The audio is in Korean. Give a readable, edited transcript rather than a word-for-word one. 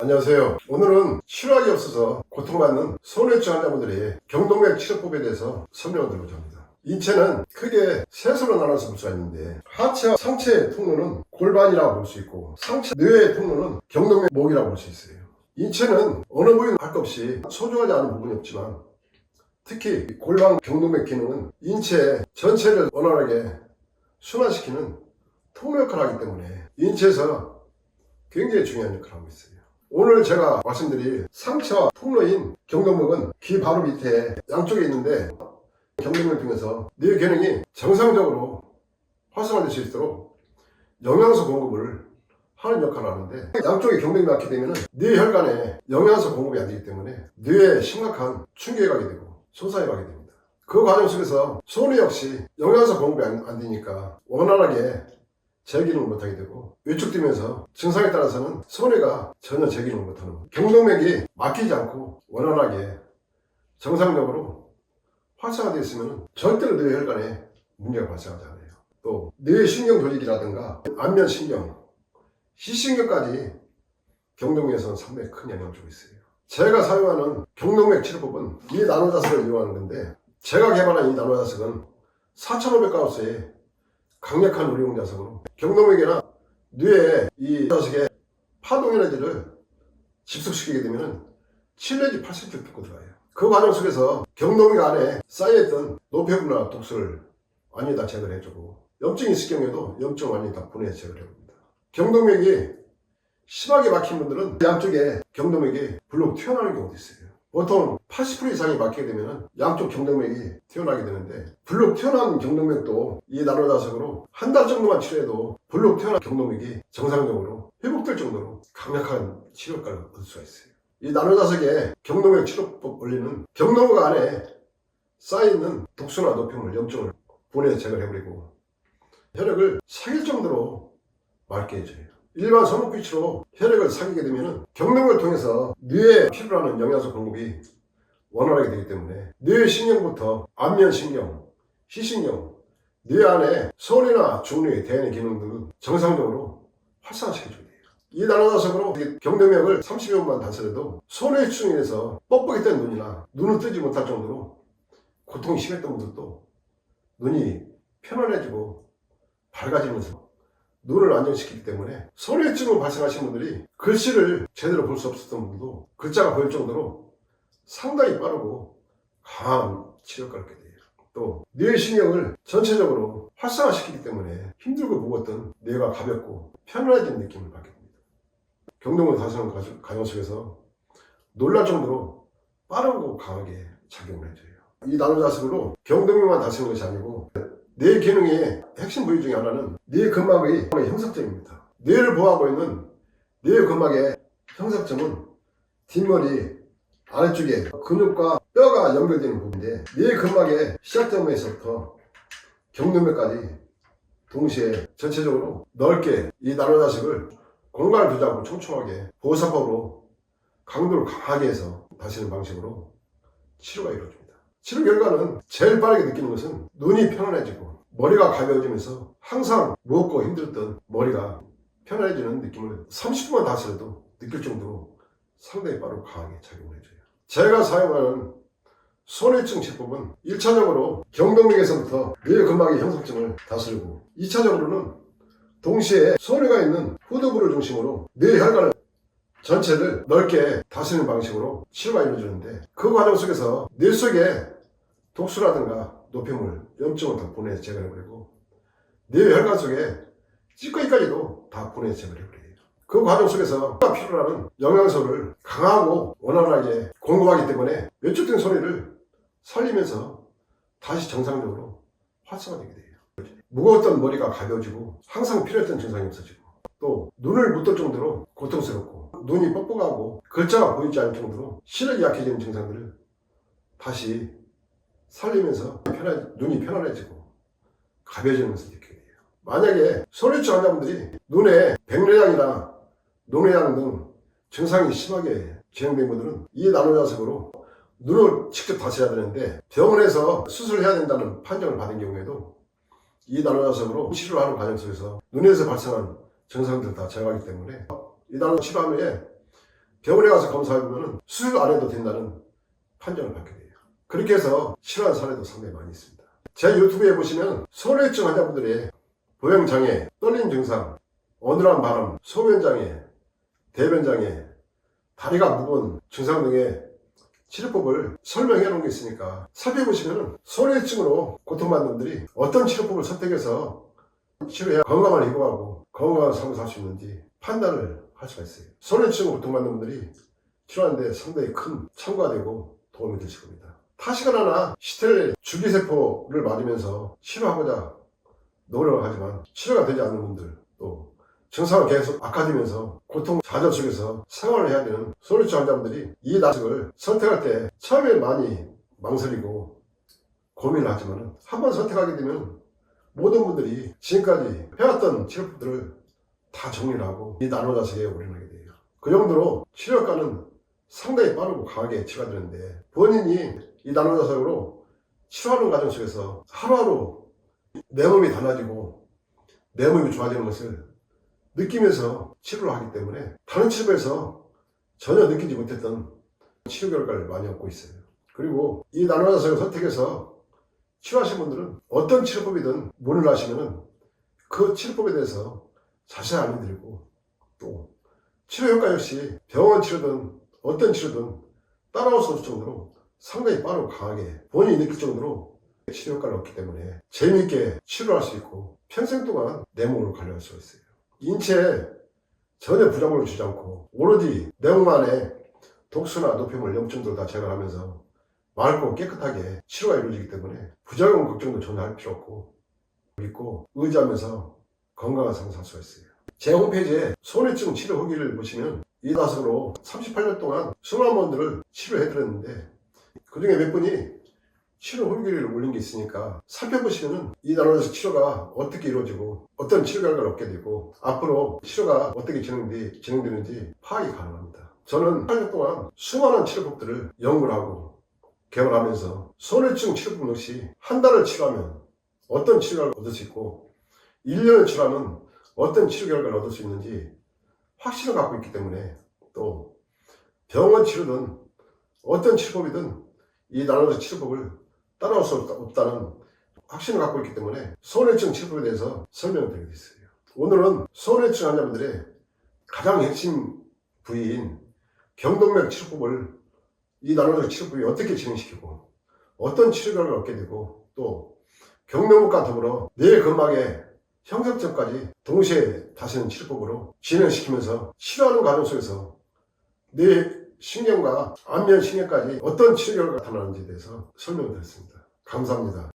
안녕하세요. 오늘은 치료약이 없어서 고통받는 소뇌증 환자분들의 경동맥 치료법에 대해서 설명을 드리고자 합니다. 인체는 크게 셋으로 나눠서 볼 수가 있는데, 하체와 상체의 통로는 골반이라고 볼 수 있고, 상체 뇌의 통로는 경동맥 목이라고 볼 수 있어요. 인체는 어느 부위는 할 것 없이 소중하지 않은 부분이 없지만, 특히 골반 경동맥 기능은 인체 전체를 원활하게 순환시키는 통로 역할을 하기 때문에 인체에서 굉장히 중요한 역할을 하고 있어요. 오늘 제가 말씀드릴 상체와 통로인 경동맥은 귀 바로 밑에 양쪽에 있는데, 경동맥을 통해서 뇌 기능이 정상적으로 활성화될 수 있도록 영양소 공급을 하는 역할을 하는데, 양쪽에 경동맥이 막히게 되면 뇌 혈관에 영양소 공급이 안 되기 때문에 뇌에 심각한 충격이 가게 되고 손상이 가게 됩니다. 그 과정 속에서 소뇌 역시 영양소 공급이 안 되니까 원활하게 제 기능을 못하게 되고, 위축되면서 증상에 따라서는 소뇌가 전혀 제 기능을 못하는 거예요. 경동맥이 막히지 않고 원활하게 정상적으로 활성화되어 있으면 절대로 뇌 혈관에 문제가 발생하지 않아요. 또 뇌신경 조직이라든가 안면신경, 시신경까지 경동맥에서는 상당히 큰 영향을 주고 있어요. 제가 사용하는 경동맥 치료법은 이 나노자석을 이용하는 건데, 제가 개발한 이 나노자석은 4500가우스의 강력한 우리용 자석으로 경동맥이나 뇌에 이 자석에 파동 에너지를 집속시키게 되면 7 내지 8cm 뚫고 들어가요. 그 과정 속에서 경동맥 안에 쌓여있던 노폐물이나 독소를 완전히 다 제거를 해주고, 염증이 있을 경우에도 염증을 완전히 다 분해해 제거를 해줍니다. 경동맥이 심하게 막힌 분들은 양쪽에 경동맥이 불룩 튀어나오는 경우도 있어요. 보통 80% 이상이 막히게 되면 양쪽 경동맥이 튀어나오게 되는데, 불룩 튀어나온 경동맥도 이 나노자석으로 한 달 정도만 치료해도 불룩 튀어나온 경동맥이 정상적으로 회복될 정도로 강력한 치료 효과를 얻을 수가 있어요. 이 나노자석의 경동맥 치료법 원리는 경동맥 안에 쌓여있는 독소나 노폐물, 염증을 분해 제거를 해버리고 혈액을 사귈 정도로 맑게 해줘요. 일반 손목빛으로 혈액을 사귀게 되면 경동맥을 통해서 뇌에 필요로 하는 영양소 공급이 원활하게 되기 때문에 뇌신경부터 안면신경, 시신경, 뇌 안에 소뇌나 중뇌, 대뇌 기능 등은 정상적으로 활성화시켜줘야 돼요. 이 나노자석으로 경동맥을 30여 분만 단설해도 소뇌출증 인해서 뻑뻑했던 눈이나 눈을 뜨지 못할 정도로 고통이 심했던 분들도 눈이 편안해지고 밝아지면서 눈을 안정시키기 때문에, 소뇌증을 발생하신 분들이 글씨를 제대로 볼 수 없었던 분들도 글자가 보일 정도로 상당히 빠르고 강한 치료 효과를 얻게 돼요. 또 뇌신경을 전체적으로 활성화시키기 때문에 힘들고 무거웠던 뇌가 가볍고 편안해진 느낌을 받게 됩니다. 경동맥 다스리는 과정 속에서 놀랄 정도로 빠르고 강하게 작용을 해줘요. 이 나노자석으로 경동맥만 다스리는 것이 아니고 뇌 기능의 핵심 부위 중에 하나는 뇌 근막의 형성점입니다. 뇌를 보호하고 있는 뇌 근막의 형성점은 뒷머리 아래쪽에 근육과 뼈가 연결되는 부분인데, 뇌 근막의 시작점에서부터 경동맥까지 동시에 전체적으로 넓게 이 나노자석을 공간을 두지 않고 촘촘하게 보호사법으로 강도를 강하게 해서 다시는 방식으로 치료가 이루어집니다. 치료 결과는 제일 빠르게 느끼는 것은 눈이 편안해지고 머리가 가벼워지면서 항상 무겁고 힘들었던 머리가 편안해지는 느낌을 30분만 다스려도 느낄 정도로 상당히 빠르고 강하게 작용을 해줘요. 제가 사용하는 소뇌증 치료법은 1차적으로 경동맥에서부터 뇌 근막의 형성증을 다스리고, 2차적으로는 동시에 소뇌가 있는 후두부를 중심으로 뇌 혈관을 전체를 넓게 다스리는 방식으로 치료가 이루어지는데, 그 과정 속에서 뇌 속에 독소라든가 노폐물, 염증을 다 분해해서 제거해버리고 뇌 혈관 속에 찌꺼기까지도 다 분해해서 제거해버려요. 그 과정 속에서 필요로 하는 영양소를 강하고 원활하게 공급하기 때문에 외축된 소뇌를 살리면서 다시 정상적으로 활성화되게 돼요. 무거웠던 머리가 가벼워지고 항상 필요했던 증상이 없어지고, 또 눈을 못 뜰 정도로 고통스럽고 눈이 뻑뻑하고 글자가 보이지 않을 정도로 시력이 약해지는 증상들을 다시 살리면서 눈이 편안해지고 가벼워지면서 느끼게 돼요. 만약에 소뇌증 환자분들이 눈에 백내장이나 녹내장 등 증상이 심하게 진행된 분들은 이 나노자석으로 눈을 직접 다스려야 되는데, 병원에서 수술을 해야 된다는 판정을 받은 경우에도 이 나노자석으로 치료를 하는 과정 속에서 눈에서 발생한 증상들 다 제거하기 때문에, 이 나노 치료하면 병원에 가서 검사해보면 수술 안 해도 된다는 판정을 받게 돼요. 그렇게 해서 치료한 사례도 상당히 많이 있습니다. 제 유튜브에 보시면 소뇌증 환자분들의 보행장애, 떨림 증상, 어눌한 발음, 소변장애, 대변장애, 다리가 무거운 증상 등의 치료법을 설명해 놓은 게 있으니까 살펴보시면 소뇌증으로 고통받는 분들이 어떤 치료법을 선택해서 치료해야 건강을 이루어가고 건강한 삶을 살 수 있는지 판단을 할 수가 있어요. 소뇌증으로 고통받는 분들이 치료하는데 상당히 큰 참고가 되고 도움이 되실 겁니다. 타시간 하나 시텔 주기세포를 맞으면서 치료하고자 노력을 하지만 치료가 되지 않는 분들, 또 증상이 계속 악화되면서 고통 좌절 속에서 생활을 해야 되는 소뇌증 환자분들이 이 나식을 선택할 때 처음에 많이 망설이고 고민을 하지만 한번 선택하게 되면 모든 분들이 지금까지 해왔던 치료법들을 다 정리를 하고 이 나노자식에 올인하게 돼요. 그 정도로 치료 효과는 상당히 빠르고 강하게 치료가 되는데, 본인이 이 나노자식으로 치료하는 과정 속에서 하루하루 내 몸이 달라지고 내 몸이 좋아지는 것을 느끼면서 치료를 하기 때문에 다른 치료에서 전혀 느끼지 못했던 치료 결과를 많이 얻고 있어요. 그리고 이 나노자식을 선택해서 치료하신 분들은 어떤 치료법이든 문의를 하시면 그 치료법에 대해서 자세히 알려드리고, 또 치료 효과 역시 병원 치료든 어떤 치료든 따라올 수 없을 정도로 상당히 빠르고 강하게 본인이 느낄 정도로 치료 효과를 얻기 때문에 재미있게 치료할 수 있고 평생 동안 내 몸을 관리할 수가 있어요. 인체에 전혀 부작용을 주지 않고 오로지 내 몸 안에 독소나 노폐물, 염증도 다 제거하면서 맑고 깨끗하게 치료가 이루어지기 때문에 부작용 걱정도 전혀 할 필요 없고 믿고 의지하면서 건강한 삶을 살 수가 있어요. 제 홈페이지에 소뇌증 치료 후기를 보시면 이 나식으로 38년 동안 수많은 분들을 치료해드렸는데 그 중에 몇 분이 치료 후기를 올린 게 있으니까 살펴보시면 이 나노자식 치료가 어떻게 이루어지고 어떤 치료 결과를 얻게 되고 앞으로 치료가 어떻게 진행되는지 파악이 가능합니다. 저는 8년 동안 수많은 치료법들을 연구를 하고 개발하면서 소뇌증 치료법 역시 한 달을 치료하면 어떤 치료를 얻을 수 있고 1년을 치료하면 어떤 치료 결과를 얻을 수 있는지 확신을 갖고 있기 때문에, 또 병원 치료든 어떤 치료법이든 이 나노자식 치료법을 따라올 수 없다는 확신을 갖고 있기 때문에 소뇌증 치료법에 대해서 설명을 드리고 있어요. 오늘은 소뇌증 환자분들의 가장 핵심 부위인 경동맥 치료법을 이 나노자식 치료법이 어떻게 진행시키고 어떤 치료 결과를 얻게 되고, 또 경동맥과 더불어 뇌 근막의 형성점까지 동시에 다스리는 치료법으로 진행시키면서 치료하는 과정 속에서 뇌 신경과 안면 신경까지 어떤 치료 결과가 나타나는지에 대해서 설명을 드렸습니다. 감사합니다.